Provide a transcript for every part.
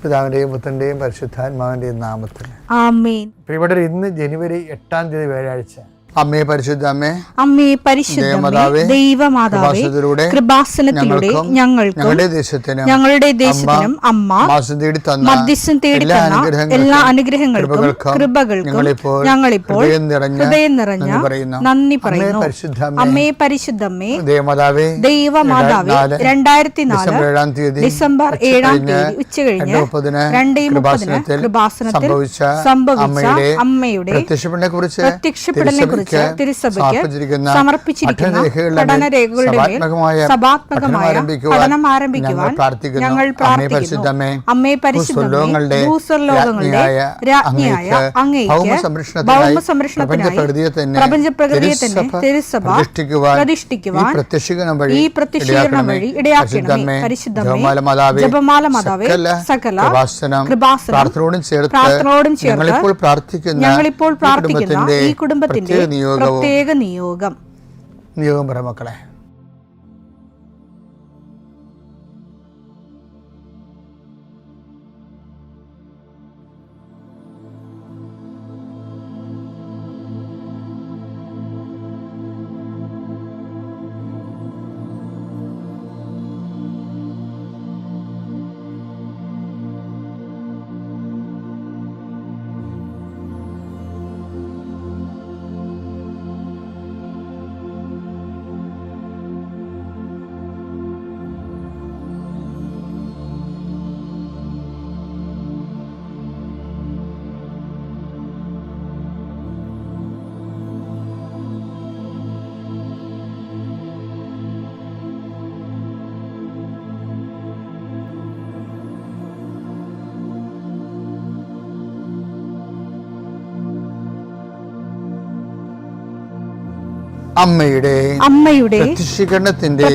പിതാവിൻ്റെയും പുത്രൻ്റെയും പരിശുദ്ധാത്മാവിൻ്റെയും നാമത്തിൽ ആമേൻ. പ്രിയപ്പെട്ടവർ, ഇന്ന് ജനുവരി 8 വ്യാഴാഴ്ച. അമ്മേ പരിശുദ്ധ അമ്മേ, അമ്മേ പരിശുദ്ധ ദൈവമാതാവേ, കൃപാസനത്തിലൂടെ ഞങ്ങൾക്കും ഞങ്ങളുടെ ദേശത്തിനും അമ്മ മധ്യസ്ഥം തേടി തന്ന എല്ലാ അനുഗ്രഹങ്ങൾക്കും കൃപകൾക്കും ഞങ്ങളിപ്പോൾ ഹൃദയം നിറഞ്ഞ നന്ദി പറയുന്നു. അമ്മേ പരിശുദ്ധമ്മേ ദൈവമാതാവേ, 2004 ഡിസംബർ 7 ഉച്ചകഴിഞ്ഞ് 2:30 കൃപാസനത്തിൽ സംഭവിച്ച അമ്മയുടെ പ്രത്യക്ഷപ്പെടലിനെ കുറിച്ച് തിരുസഭയ്ക്ക് സമർപ്പിച്ചിരിക്കുന്ന പഠനരേഖകളുടെ മേൽ സഭാത്മകമായ പഠനം ആരംഭിക്കുവാൻ ഞങ്ങൾ പ്രാർത്ഥിക്കുന്നു. അമ്മേ പരിശുദ്ധമേ, ഭൂസ്വർലോകങ്ങളുടെ രാജ്ഞിയായ അങ്ങേയ്ക്ക് ഭൗമസംരക്ഷണത്തിനായി പ്രപഞ്ചപ്രകൃതിയെ തന്നെ തിരുസഭ പ്രതിഷ്ഠിക്കുവാൻ ഈ പ്രത്യക്ഷീകരണം വഴി ഇടയാക്കണമേ. പരിശുദ്ധമേ, ജപമാല മാതാവേ, സകല കൃപാസനം പ്രാർത്ഥനയോടും ചേർത്ത് ഞങ്ങളിപ്പോൾ പ്രാർത്ഥിക്കുന്ന ഈ കുടുംബത്തിന്റെ പ്രത്യേക നിയോഗം പറ മക്കളെ. അമ്മയുടെ പ്രത്യക്ഷീകരണത്തിന്റെ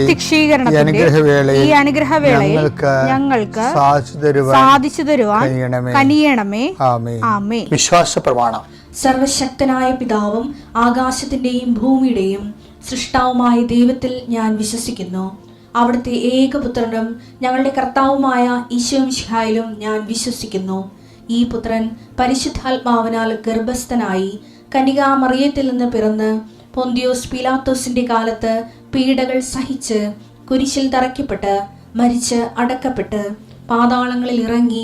ഈ അനുഗ്രഹവേളയിൽ ഞങ്ങൾക്ക് സാധിച്ചു തരുവാൻ കനിയണമേ. ആമേൻ. വിശ്വാസ പ്രമാണം. സർവശക്തനായ പിതാവും ആകാശത്തിന്റെയും ഭൂമിയുടെയും സൃഷ്ടാവുമായ ദൈവത്തിൽ ഞാൻ വിശ്വസിക്കുന്നു. അവിടുത്തെ ഏകപുത്രനും ഞങ്ങളുടെ കർത്താവുമായ ഈശോമിശിഹായിലും ഞാൻ വിശ്വസിക്കുന്നു. ഈ പുത്രൻ പരിശുദ്ധാത്മാവിനാൽ ഗർഭസ്ഥനായി കന്യകാമറിയത്തിൽ നിന്ന് പിറന്ന് പൊന്തിയോസ് പീലാത്തോസിന്റെ കാലത്ത് പീഡകൾ സഹിച്ച് കുരിശിൽ തറയ്ക്കപ്പെട്ട് മരിച്ച് അടക്കപ്പെട്ട് പാതാളങ്ങളിൽ ഇറങ്ങി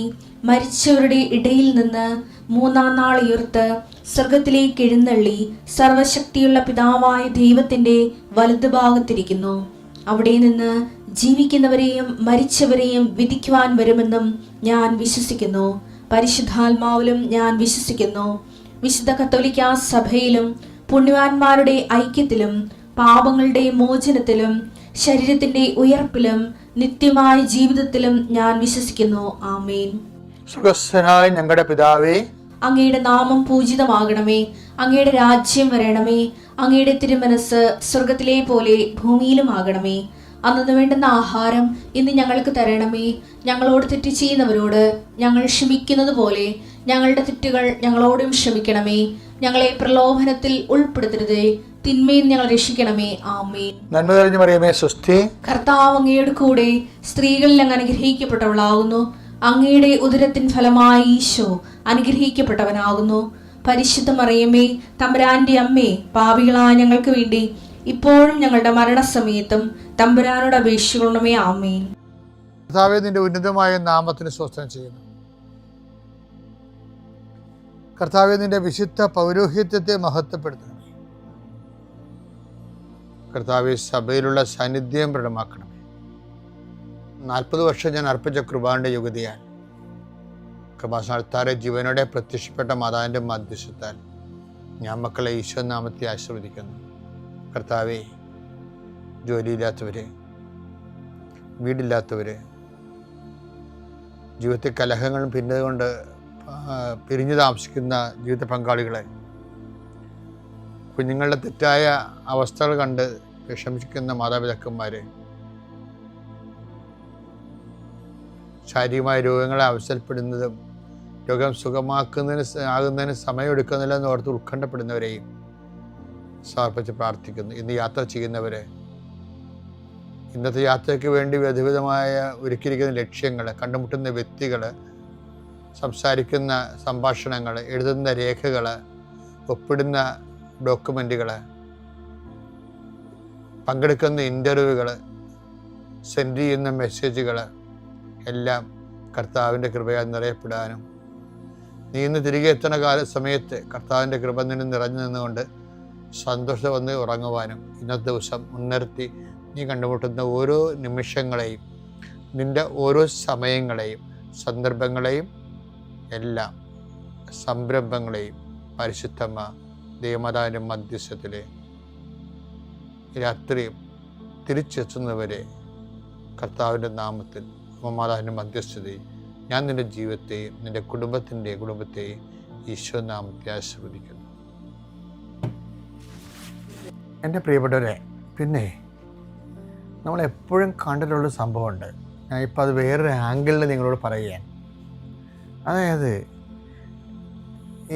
മരിച്ചവരുടെ ഇടയിൽ നിന്ന് 3-ാം നാൾ ഉയർത്ത് സ്വർഗത്തിലേക്ക് എഴുന്നള്ളി സർവശക്തിയുള്ള പിതാവായ ദൈവത്തിന്റെ വലതുഭാഗത്തിരിക്കുന്നു. അവിടെ നിന്ന് ജീവിക്കുന്നവരെയും മരിച്ചവരെയും വിധിക്കുവാൻ വരുമെന്നും ഞാൻ വിശ്വസിക്കുന്നു. പരിശുദ്ധാത്മാവിലും ഞാൻ വിശ്വസിക്കുന്നു. വിശുദ്ധ കത്തോലിക്കാ സഭയിലും പുണ്യവാന്മാരുടെ ഐക്യത്തിലും പാപങ്ങളുടെ മോചനത്തിലും ശരീരത്തിന്റെ ഉയർപ്പിലും നിത്യമായ ജീവിതത്തിലും ഞാൻ വിശ്വസിക്കുന്നു. ആമേൻ. സ്വർഗ്ഗസ്ഥനായ ഞങ്ങളുടെ പിതാവേ, അങ്ങയുടെ നാമം പൂജിതമാകണമേ. അങ്ങയുടെ രാജ്യം വരണമേ. അങ്ങയുടെ തിരുമനസ് സ്വർഗത്തിലെ പോലെ ഭൂമിയിലും ആകണമേ. അന്നു വേണ്ടുന്ന ആഹാരം ഇന്ന് ഞങ്ങൾക്ക് തരണമേ. ഞങ്ങളോട് തെറ്റ് ചെയ്യുന്നവരോട് ഞങ്ങൾ ക്ഷമിക്കുന്നത് പോലെ ഞങ്ങളുടെ തെറ്റുകൾ ഞങ്ങളോടും ക്ഷമിക്കണമേ. ഞങ്ങളെ പ്രലോഭനത്തിൽ ഉൾപ്പെടുത്തരുതേ, തിന്മയിൽ ഞങ്ങൾ രക്ഷിക്കണമേ. ആമേൻ. നന്മ നിറഞ്ഞ മറിയമേ, സ്വസ്തി. കർത്താവ് അങ്ങയുടെ കൂടെ സ്ത്രീകളിൽ അങ്ങ് അനുഗ്രഹിക്കപ്പെട്ടവളാകുന്നു. അങ്ങയുടെ ഉദരത്തിൻ ഫലമായി ഈശോ അനുഗ്രഹിക്കപ്പെട്ടവനാകുന്നു. പരിശുദ്ധ മറിയമേ, തമ്പുരാന്റെ അമ്മേ, പാപികളായ ഞങ്ങൾക്ക് വേണ്ടി ഇപ്പോഴും ഞങ്ങളുടെ മരണസമയത്തും തമ്പുരാനോട് അപേക്ഷിക്കണമേ. ആമേൻ. കർത്താവേ, നിന്റെ ഉന്നതമായ നാമത്തിന് സ്തോത്രം ചെയ്യുന്നു. കർത്താവേ, നിന്റെ വിശുദ്ധ പൗരോഹിത്യത്തെ മഹത്വപ്പെടുത്തണമേ. കർത്താവേ, സഭയിലുള്ള സാന്നിധ്യം പ്രകടമാക്കണമേ. 40 വർഷം ഞാൻ അർപ്പിച്ച കൃപാന്റെ യുഗതിയാൽ കൃപാസനത്താറെ ജീവനോടെ പ്രത്യക്ഷപ്പെട്ട മാതാവിൻ്റെ മധ്യസ്ഥത്താൽ ഞാൻ മക്കളെ ഈശോ നാമത്തെ ആശീർവദിക്കുന്നു. കർത്താവേ, ജോലിയില്ലാത്തവര്, വീടില്ലാത്തവര്, ജീവിതത്തിൽ കലഹങ്ങളും ഭിന്നതകൊണ്ട് പിരിഞ്ഞു താമസിക്കുന്ന ജീവിത പങ്കാളികളെ, കുഞ്ഞുങ്ങളുടെ തെറ്റായ അവസ്ഥകൾ കണ്ട് വിഷമിക്കുന്ന മാതാപിതാക്കന്മാരെ, ശാരീരികമായ രോഗങ്ങളെ അവസരപ്പെടുന്നതും രോഗം ആകുന്നതിന് സമയമെടുക്കുന്നില്ലെന്ന് ഓർത്ത് ഉത്കണ്ഠപ്പെടുന്നവരെയും സമർപ്പിച്ച് പ്രാർത്ഥിക്കുന്നു. ഇന്ന് യാത്ര ചെയ്യുന്നവരെ, ഇന്നത്തെ യാത്രയ്ക്ക് വേണ്ടി വിധവിധമായ ഒരുക്കിയിരിക്കുന്ന ലക്ഷ്യങ്ങൾ, കണ്ടുമുട്ടുന്ന വ്യക്തികൾ, സംസാരിക്കുന്ന സംഭാഷണങ്ങൾ, എഴുതുന്ന രേഖകൾ, ഒപ്പിടുന്ന ഡോക്യുമെൻറ്റുകൾ, പങ്കെടുക്കുന്ന ഇൻ്റർവ്യൂകൾ, സെൻഡ് ചെയ്യുന്ന മെസ്സേജുകൾ എല്ലാം കർത്താവിൻ്റെ കൃപയാൽ നിറയപ്പെടാനും നീ ഇന്ന് തിരികെ എത്തുന്ന സമയത്ത് കർത്താവിൻ്റെ കൃപ നിന്നെ നിറഞ്ഞു നിന്നുകൊണ്ട് സന്തോഷം വന്ന് ഉറങ്ങുവാനും ഇന്നത്തെ ദിവസം മുൻനിർത്തി നീ കണ്ടുമുട്ടുന്ന ഓരോ നിമിഷങ്ങളെയും, നിൻ്റെ ഓരോ സമയങ്ങളെയും, സന്ദർഭങ്ങളെയും എല്ലാം സംരംഭങ്ങളെയും പരിശുദ്ധമ്മ ദൈവമാതാവിൻ്റെ മധ്യസ്ഥത്തിൽ രാത്രിയും തിരിച്ചെത്തുന്നവരെ കർത്താവിൻ്റെ നാമത്തിൽ മാതാവിൻ്റെ മധ്യസ്ഥതയും ഞാൻ നിൻ്റെ ജീവിതത്തെയും നിൻ്റെ കുടുംബത്തെയും ഈശോ നാമത്തെ ആശീർവദിക്കുന്നു. എൻ്റെ പ്രിയപ്പെട്ടവരെ, പിന്നെ നമ്മളെപ്പോഴും കണ്ടിട്ടുള്ളൊരു സംഭവമുണ്ട്. ഞാൻ ഇപ്പോൾ അത് വേറൊരു ആംഗിളിൽ നിങ്ങളോട് പറയുകയാണ്. അതായത്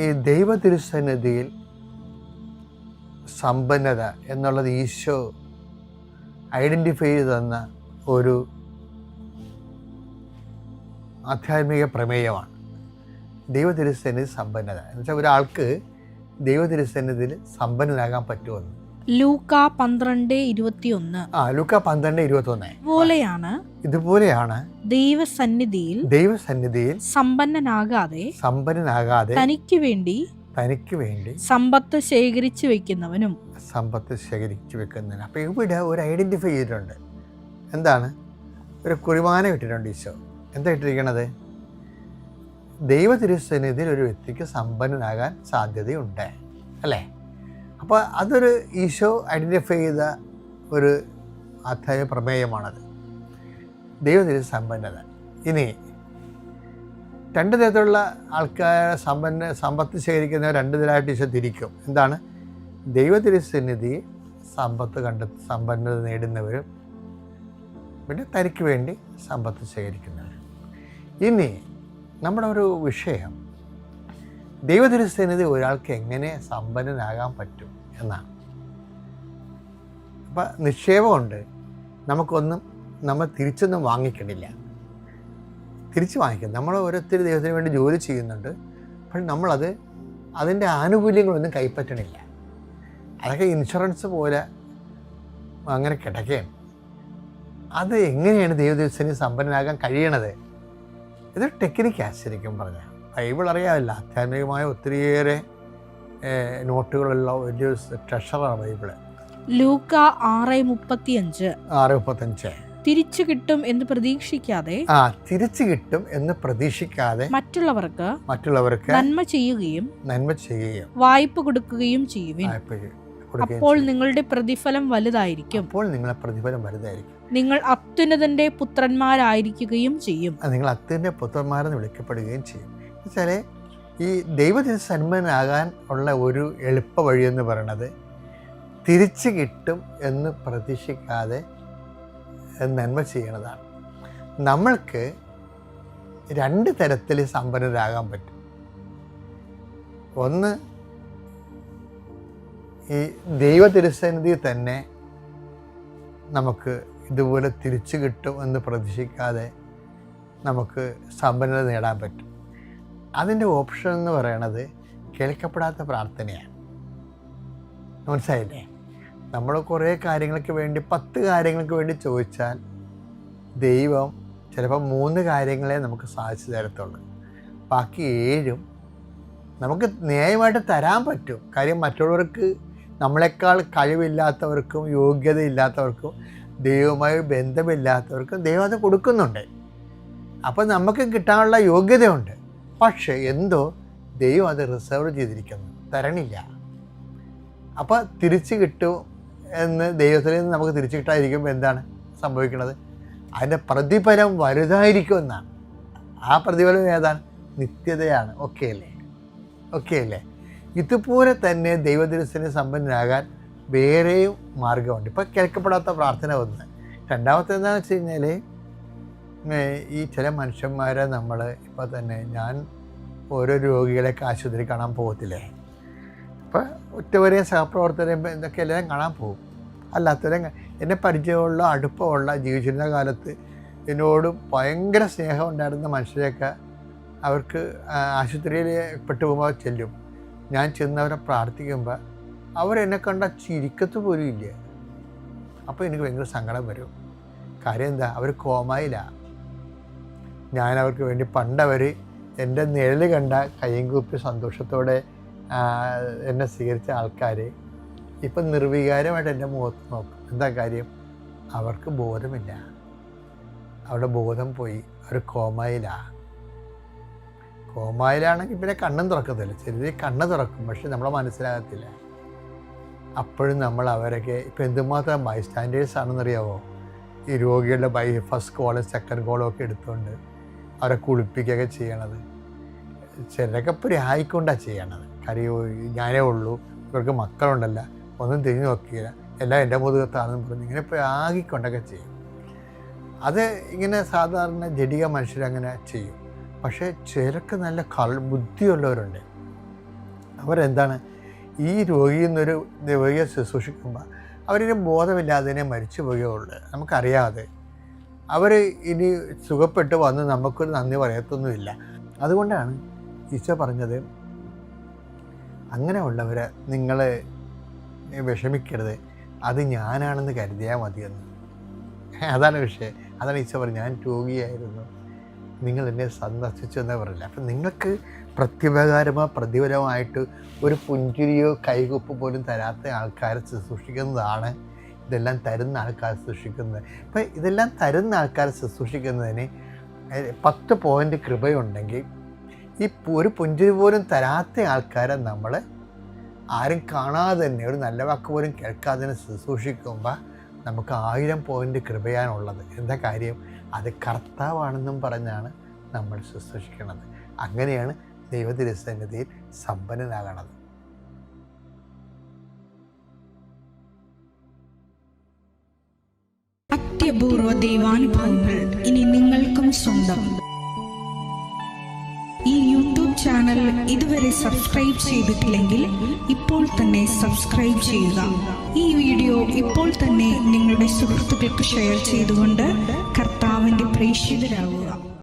ഈ ദൈവ തിരുസന്നിധിയിൽ സമ്പന്നത എന്നുള്ളത് ഈശോ ഐഡൻറ്റിഫൈ ചെയ്ത് തന്ന ഒരു ആധ്യാത്മിക പ്രമേയമാണ്. ദൈവ തിരുസന്നിധി സമ്പന്നത എന്ന് വെച്ചാൽ ഒരാൾക്ക് ദൈവ തിരുസന്നിധിയിൽ സമ്പന്നനാകാൻ പറ്റുമെന്ന്. ലൂക്ക 12:21. ലൂക്ക 12:21. ഇതുപോലെയാണ് ദൈവസന്നിധിയിൽ സമ്പന്നനാകാതെ തനിക്ക് വേണ്ടി സമ്പത്ത് ശേഖരിച്ചു വെക്കുന്നവനും. അപ്പൊ ഇവിടെ ഒരു ഐഡന്റിഫൈ ചെയ്തിട്ടുണ്ട്. എന്താണ്? ഒരു കുറിമാനം ഇട്ടിട്ടുണ്ട് ഈശോ. എന്താ ഇട്ടിരിക്കണത്? ദൈവ തിരുസന്നിധിയിൽ ഒരു വ്യക്തിക്ക് സമ്പന്നനാകാൻ സാധ്യതയുണ്ട്, അല്ലേ? അപ്പോൾ അതൊരു ഈശോ ഐഡൻറ്റിഫൈ ചെയ്ത ഒരു ആധ്യാത്മിക പ്രമേയമാണത്, ദൈവത്തിൻ്റെ സമ്പന്നത. ഇനി രണ്ട് തരത്തിലുള്ള ആൾക്കാരെ സമ്പത്ത് ശേഖരിക്കുന്നവർ രണ്ട് തരമായിട്ട് ഈശോ തിരിക്കും. എന്താണ്? ദൈവത്തിരുസന്നിധി സമ്പന്നത നേടുന്നവരും പിന്നെ തനിക്ക് വേണ്ടി സമ്പത്ത് ശേഖരിക്കുന്നവരും. ഇനി നമ്മുടെ ഒരു വിഷയം ദൈവതിരുസന്നിധി ഒരാൾക്ക് എങ്ങനെ സമ്പന്നനാകാൻ പറ്റും എന്നാണ്. അപ്പം നിക്ഷേപമുണ്ട്, നമ്മൾ തിരിച്ചൊന്നും വാങ്ങിക്കണില്ല, തിരിച്ച് വാങ്ങിക്കും. നമ്മൾ ഓരോരുത്തർ ദൈവത്തിന് വേണ്ടി ജോലി ചെയ്യുന്നുണ്ട്, പക്ഷെ അതിൻ്റെ ആനുകൂല്യങ്ങളൊന്നും കൈപ്പറ്റണില്ല. അതൊക്കെ ഇൻഷുറൻസ് പോലെ അങ്ങനെ കിടക്കുകയാണ്. അത് എങ്ങനെയാണ് ദൈവതിരുസന്നിധി സമ്പന്നനാകാൻ കഴിയണത്? ഇതൊരു ടെക്നിക്കാണ് ശരിക്കും പറഞ്ഞാൽ. ബൈബിൾ അറിയാമല്ല, ആധ്യാത്മികമായ ഒത്തിരിയേറെ നോട്ടുകളുള്ള വലിയൊരു ട്രഷറാണ് ബൈബിള്. ലൂക്ക 6:35. തിരിച്ചു കിട്ടും എന്ന് പ്രതീക്ഷിക്കാതെ മറ്റുള്ളവർക്ക് നന്മ ചെയ്യുകയും വായ്പ കൊടുക്കുകയും ചെയ്യുവിൻ. അപ്പോൾ നിങ്ങളുടെ പ്രതിഫലം വലുതായിരിക്കും. നിങ്ങൾ അത്യുന്നതന്റെ പുത്രന്മാരായിരിക്കുകയും ചെയ്യും. നിങ്ങൾ അത്യുന്നത പുത്രന്മാരെന്ന് വിളിക്കപ്പെടുകയും ചെയ്യും. എന്നുവെച്ചാൽ ഈ ദൈവത്തിന് സന്മനാകാൻ ഉള്ള ഒരു എളുപ്പ വഴിയെന്ന് പറയണത് തിരിച്ചു കിട്ടും എന്ന് പ്രതീക്ഷിക്കാതെ നന്മ ചെയ്യണതാണ്. നമ്മൾക്ക് രണ്ട് തരത്തിൽ സമ്പന്നരാകാൻ പറ്റും. ഒന്ന്, ഈ ദൈവ തിരുസന്നിധി തന്നെ നമുക്ക് ഇതുപോലെ തിരിച്ചു കിട്ടും എന്ന് പ്രതീക്ഷിക്കാതെ നമുക്ക് സമ്പന്നത നേടാൻ പറ്റും. അതിൻ്റെ ഓപ്ഷൻ എന്ന് പറയണത് കേൾക്കപ്പെടാത്ത പ്രാർത്ഥനയാണ്. മനസ്സിലായില്ലേ? നമ്മൾ കുറേ കാര്യങ്ങൾക്ക് വേണ്ടി 10 കാര്യങ്ങൾക്ക് വേണ്ടി ചോദിച്ചാൽ ദൈവം ചിലപ്പോൾ 3 കാര്യങ്ങളെ നമുക്ക് സാധിച്ചു തരത്തുള്ളൂ. ബാക്കി 7 നമുക്ക് ന്യായമായിട്ട് തരാൻ പറ്റും. കാര്യം മറ്റുള്ളവർക്ക്, നമ്മളെക്കാൾ കഴിവില്ലാത്തവർക്കും യോഗ്യതയില്ലാത്തവർക്കും ദൈവവുമായി ബന്ധമില്ലാത്തവർക്കും ദൈവം അത് കൊടുക്കുന്നുണ്ട്. അപ്പോൾ നമുക്ക് കിട്ടാനുള്ള യോഗ്യതയുണ്ട്. പക്ഷേ എന്തോ ദൈവം അത് റിസർവ് ചെയ്തിരിക്കുന്നു, തരണില്ല. അപ്പോൾ തിരിച്ചു കിട്ടും എന്ന് ദൈവത്തിൽ നിന്ന് നമുക്ക് തിരിച്ചു കിട്ടാതിരിക്കുമ്പോൾ എന്താണ് സംഭവിക്കുന്നത്? അതിൻ്റെ പ്രതിഫലം വലുതായിരിക്കും എന്നാണ്. ആ പ്രതിഫലം ഏതാണ്? നിത്യതയാണ്. ഓക്കെ അല്ലേ? ഇതുപോലെ തന്നെ ദൈവതിരുസന്നിധി സമ്പന്നനാകാൻ വേറെയും മാർഗമുണ്ട്. ഇപ്പോൾ കേൾക്കപ്പെടാത്ത പ്രാർത്ഥന ഒന്ന്. രണ്ടാമത്തെ എന്താണെന്ന് വെച്ച് കഴിഞ്ഞാൽ, ഈ ചില മനുഷ്യന്മാരെ നമ്മൾ ഇപ്പോൾ തന്നെ, ഞാൻ ഓരോ രോഗികളെയൊക്കെ ആശുപത്രി കാണാൻ പോകത്തില്ലേ, അപ്പോൾ ഒറ്റവരെയും സഹപ്രവർത്തകരെയും ഇതൊക്കെ എല്ലാവരും കാണാൻ പോകും. അല്ലാത്തവരെ എന്നെ പരിചയമുള്ള, അടുപ്പമുള്ള, ജീവിച്ചിരുന്ന കാലത്ത് എന്നോട് ഭയങ്കര സ്നേഹം ഉണ്ടായിരുന്ന മനുഷ്യരെയൊക്കെ അവർക്ക് ആശുപത്രിയിൽ പെട്ടുപോകുമ്പോൾ ചെല്ലും. ഞാൻ ചെന്നവരെ പ്രാർത്ഥിക്കുമ്പോൾ അവരെന്നെ കണ്ട ചിരിക്കത്ത് പോലും ഇല്ല. അപ്പോൾ എനിക്ക് ഭയങ്കര സങ്കടം വരും. കാര്യം എന്താ? അവർ കോമായിലാണ്. ഞാൻ അവർക്ക് വേണ്ടി പണ്ടവർ എൻ്റെ നിഴൽ കണ്ട കയ്യും കൂപ്പി സന്തോഷത്തോടെ എന്നെ സ്വീകരിച്ച ആൾക്കാർ ഇപ്പം നിർവികാരമായിട്ട് എൻ്റെ മുഖത്ത് നോക്കും. എന്താ കാര്യം? അവർക്ക് ബോധമില്ല. അവരുടെ ബോധം പോയി. അവർ കോമായിലാണെങ്കിൽ പിന്നെ കണ്ണും തുറക്കത്തില്ല. ചിലർ കണ്ണ് തുറക്കും, പക്ഷെ നമ്മളെ മനസ്സിലാകത്തില്ല. അപ്പോഴും നമ്മൾ അവരൊക്കെ ഇപ്പം എന്തുമാത്രം ബൈ സ്റ്റാൻഡേഴ്സ് ആണെന്നറിയാമോ? ഈ രോഗികളുടെ ഫസ്റ്റ് കോളും സെക്കൻഡ് കോളും ഒക്കെ എടുത്തുകൊണ്ട് അവരെ കുളിപ്പിക്കുകയൊക്കെ ചെയ്യണത്. ചിലരൊക്കെ പ്രായിക്കൊണ്ടാണ് ചെയ്യണത്. കാര്യം ഞാനേ ഉള്ളൂ, ഇവർക്ക് മക്കളുണ്ടല്ല, ഒന്നും തിരിഞ്ഞു നോക്കിയില്ല, എല്ലാം എൻ്റെ മുതുകത്താണെന്ന് പറഞ്ഞ് ഇങ്ങനെ പ്രാഗിക്കൊണ്ടൊക്കെ ചെയ്യും. അത് ഇങ്ങനെ സാധാരണ ജഡിക മനുഷ്യരങ്ങനെ ചെയ്യും. പക്ഷേ ചിലർക്ക് നല്ല ബുദ്ധിയുള്ളവരുണ്ട്. അവരെന്താണ്, ഈ രോഗിയെന്നൊരു രോഗിയെ ശുശ്രൂഷിക്കുമ്പോൾ അവരിന് ബോധമില്ലാതെ മരിച്ചു പോവുകയുള്ളൂ. നമുക്കറിയാതെ അവർ ഇനി സുഖപ്പെട്ട് വന്ന് നമുക്കൊരു നന്ദി പറയത്തൊന്നുമില്ല. അതുകൊണ്ടാണ് ഈശോ പറഞ്ഞത്, അങ്ങനെയുള്ളവരെ നിങ്ങൾ വിഷമിക്കരുത്, അത് ഞാനാണെന്ന് കരുതിയാൽ മതിയെന്ന്. അതാണ് വിഷയം. അതാണ് ഈശോ പറഞ്ഞത്, ഞാൻ രോഗിയായിരുന്നു, നിങ്ങൾ എന്നെ സന്ദർശിച്ചു എന്നേ പറയില്ല. അപ്പം നിങ്ങൾക്ക് പ്രത്യുപകാരമോ പ്രതിഫലമായിട്ട് ഒരു പുഞ്ചിരിയോ കൈകൊപ്പ് പോലും തരാത്ത ആൾക്കാരെ ശുശ്രൂഷിക്കുന്നതാണ് ഇതെല്ലാം തരുന്ന ആൾക്കാരെ ശുശ്രൂഷിക്കുന്നത്. അപ്പം ഇതെല്ലാം തരുന്ന ആൾക്കാരെ ശുശ്രൂഷിക്കുന്നതിന് 10 പോയിൻ്റ് കൃപയുണ്ടെങ്കിൽ ഈ ഒരു പുഞ്ചിരി പോലും തരാത്ത ആൾക്കാരെ നമ്മൾ ആരും കാണാതെ തന്നെ, ഒരു നല്ല വാക്ക് പോലും കേൾക്കാതെ തന്നെ ശുശ്രൂഷിക്കുമ്പോൾ നമുക്ക് 1000 പോയിൻ്റ് കൃപയാണുള്ളത്. എന്താ കാര്യം? അത് കർത്താവാണെന്നും പറഞ്ഞാണ് നമ്മൾ ശുശ്രൂഷിക്കുന്നത്. അങ്ങനെയാണ് ദൈവതിരുസന്നിധിയിൽ സമ്പന്നനാകണത്. അത്യപൂർവ ദൈവാനുഭവങ്ങൾ ഇനി നിങ്ങൾക്കും സ്വന്തം. ഈ യൂട്യൂബ് ചാനൽ ഇതുവരെ സബ്സ്ക്രൈബ് ചെയ്തിട്ടില്ലെങ്കിൽ ഇപ്പോൾ തന്നെ സബ്സ്ക്രൈബ് ചെയ്യുക. ഈ വീഡിയോ ഇപ്പോൾ തന്നെ നിങ്ങളുടെ സുഹൃത്തുക്കൾക്ക് ഷെയർ ചെയ്തുകൊണ്ട് കർത്താവിൻ്റെ പ്രേക്ഷിതരാകുക.